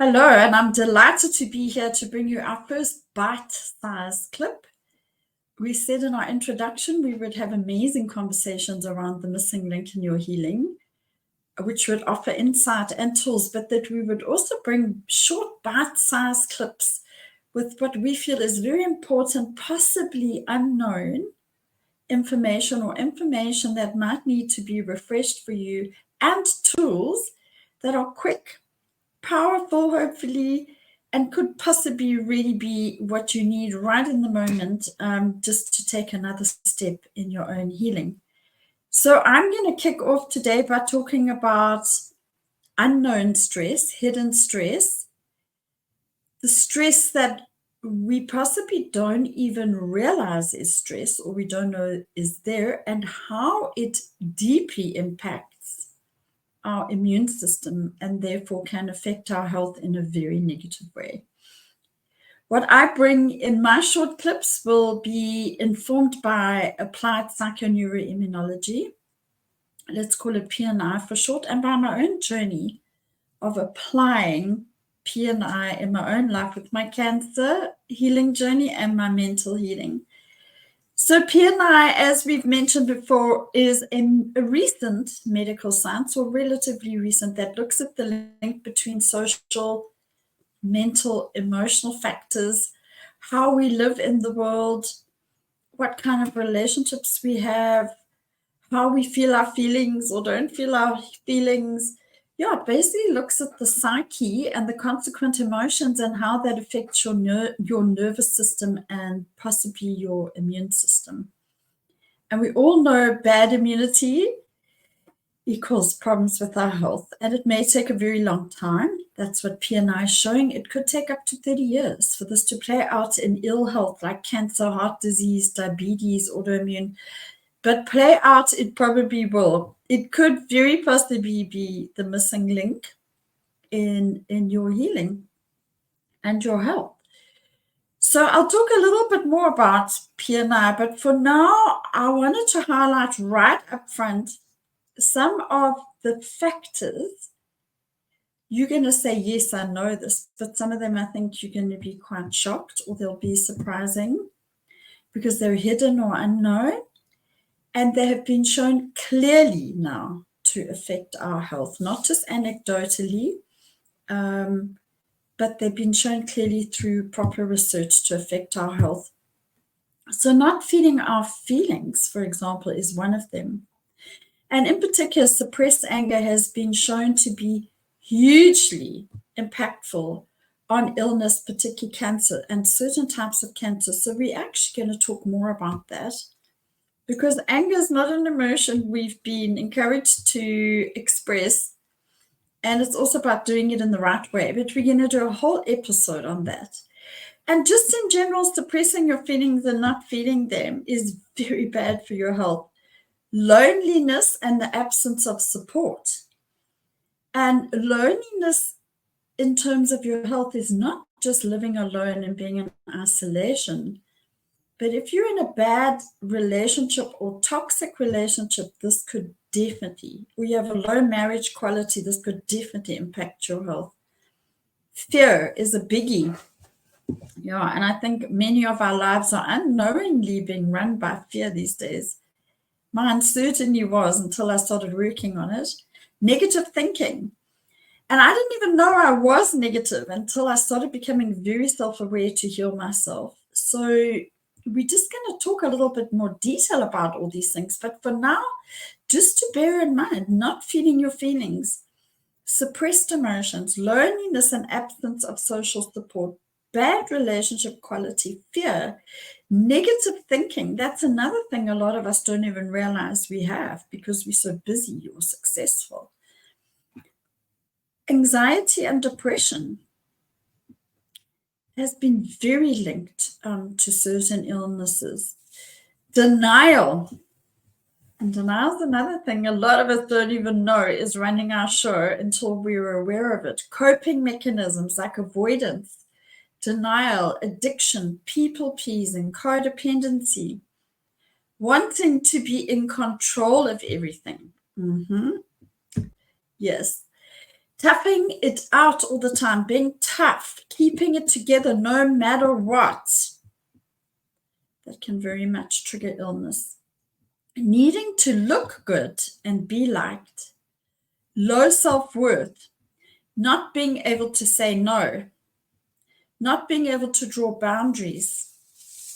Hello, and I'm delighted to be here to bring you our first bite-sized clip. We said in our introduction we would have amazing conversations around the missing link in your healing, which would offer insight and tools, but that we would also bring short bite-sized clips with what we feel is very important, possibly unknown information or information that might need to be refreshed for you, and tools that are quick, powerful, hopefully, and could possibly really be what you need right in the moment, just to take another step in your own healing. So I'm going to kick off today by talking about unknown stress, hidden stress, the stress that we possibly don't even realize is stress, or we don't know is there, and how it deeply impacts our immune system and therefore can affect our health in a very negative way. What I bring in my short clips will be informed by applied psychoneuroimmunology, let's call it P&I for short, and by my own journey of applying P&I in my own life with my cancer healing journey and my mental healing. So P&I, as we've mentioned before, is a recent medical science, or relatively recent, that looks at the link between social, mental, emotional factors, how we live in the world, what kind of relationships we have, how we feel our feelings or don't feel our feelings. Yeah, it basically looks at the psyche and the consequent emotions and how that affects your nervous system and possibly your immune system. And we all know bad immunity equals problems with our health, and it may take a very long time. That's what P&I is showing. It could take up to 30 years for this to play out in ill health like cancer, heart disease, diabetes, autoimmune. But play out, it probably will. It could very possibly be the missing link in your healing and your health. So I'll talk a little bit more about P&I, but for now, I wanted to highlight right up front some of the factors. You're going to say, yes, I know this, but some of them I think you're going to be quite shocked, or they'll be surprising because they're hidden or unknown. And they have been shown clearly now to affect our health, not just anecdotally, but they've been shown clearly through proper research to affect our health. So not feeding our feelings, for example, is one of them. And in particular, suppressed anger has been shown to be hugely impactful on illness, particularly cancer and certain types of cancer. So we're actually going to talk more about that, because anger is not an emotion we've been encouraged to express, and it's also about doing it in the right way. But we're going to do a whole episode on that. And just in general, suppressing your feelings and not feeling them is very bad for your health. Loneliness and the absence of support. And loneliness in terms of your health is not just living alone and being in isolation. But if you're in a bad relationship or toxic relationship, this could definitely, or you have a low marriage quality, this could definitely impact your health. Fear is a biggie. Yeah, and I think many of our lives are unknowingly being run by fear these days. Mine certainly was until I started working on it. Negative thinking. And I didn't even know I was negative until I started becoming very self-aware to heal myself. So we're just going to talk a little bit more detail about all these things. But for now, just to bear in mind, not feeling your feelings, suppressed emotions, loneliness and absence of social support, bad relationship quality, fear, negative thinking. That's another thing a lot of us don't even realize we have because we're so busy or successful. Anxiety and depression has been very linked to certain illnesses. Denial. And denial is another thing a lot of us don't even know is running our show until we're aware of it. Coping mechanisms like avoidance, denial, addiction, people-pleasing, codependency, wanting to be in control of everything. Yes. toughing it out all the time, being tough, keeping it together no matter what, that can very much trigger illness. Needing to look good and be liked, low self-worth, not being able to say no, not being able to draw boundaries.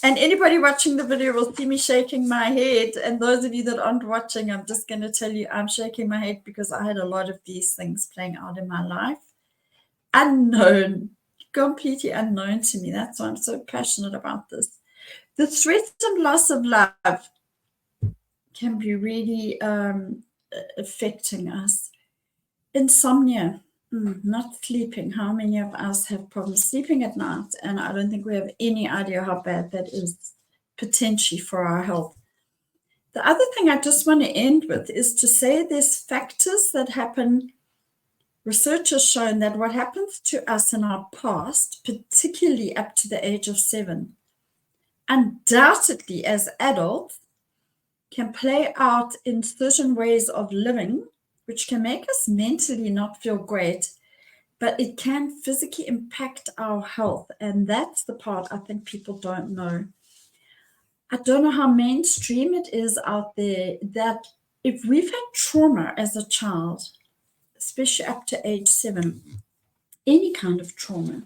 And anybody watching the video will see me shaking my head. And those of you that aren't watching, I'm just going to tell you I'm shaking my head because I had a lot of these things playing out in my life. Unknown, completely unknown to me. That's why I'm so passionate about this. The threat and loss of love can be really affecting us. Insomnia, not sleeping. How many of us have problems sleeping at night? And I don't think we have any idea how bad that is potentially for our health. The other thing I just want to end with is to say there's factors that happen. Research has shown that what happens to us in our past, particularly up to the age of 7, undoubtedly as adults, can play out in certain ways of living, which can make us mentally not feel great, but it can physically impact our health. And that's the part I think people don't know. I don't know how mainstream it is out there that if we've had trauma as a child, especially up to age 7, any kind of trauma,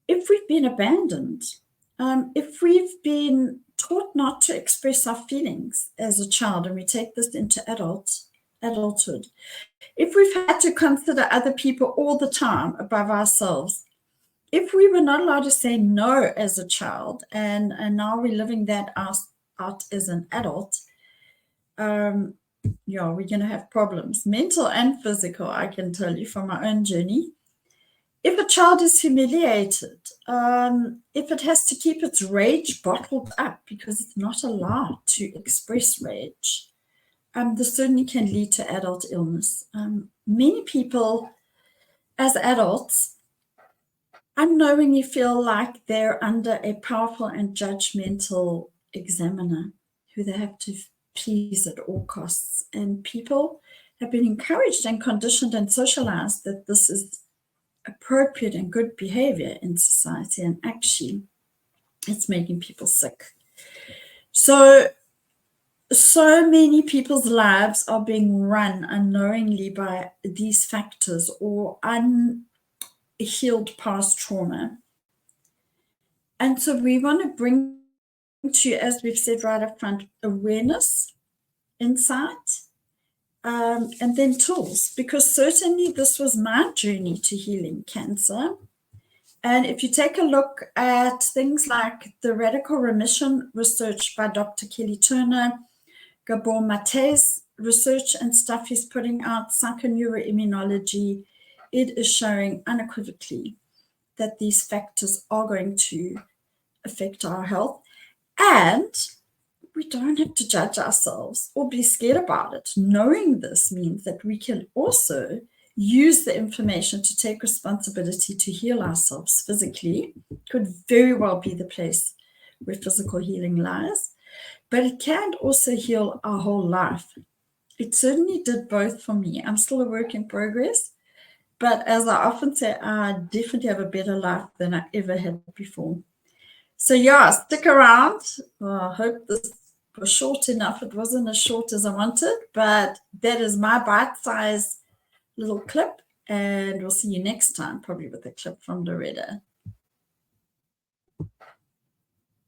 if we've been abandoned, if we've been taught not to express our feelings as a child, and we take this into adulthood, if we've had to consider other people all the time above ourselves, if we were not allowed to say no as a child, and now we're living that out as an adult, yeah, we're going to have problems, mental and physical, I can tell you from my own journey. If a child is humiliated, if it has to keep its rage bottled up because it's not allowed to express rage, this certainly can lead to adult illness. Many people, as adults, unknowingly feel like they're under a powerful and judgmental examiner who they have to please at all costs. And people have been encouraged and conditioned and socialized that this is appropriate and good behavior in society, and actually it's making people sick. So many people's lives are being run unknowingly by these factors or unhealed past trauma. And so we want to bring to you, as we've said right up front, awareness, insight, and then tools, because certainly this was my journey to healing cancer. And if you take a look at things like the radical remission research by Dr. Kelly Turner, Gabor Mate's research and stuff he's putting out, psychoneuroimmunology, it is showing unequivocally that these factors are going to affect our health. And we don't have to judge ourselves or be scared about it. Knowing this means that we can also use the information to take responsibility to heal ourselves physically. Could very well be the place where physical healing lies, but it can also heal our whole life. It certainly did both for me. I'm still a work in progress, but as I often say, I definitely have a better life than I ever had before. So yeah, stick around. Well, I hope this was short enough. It wasn't as short as I wanted, but that is my bite-sized little clip, and we'll see you next time, probably with a clip from Loretta.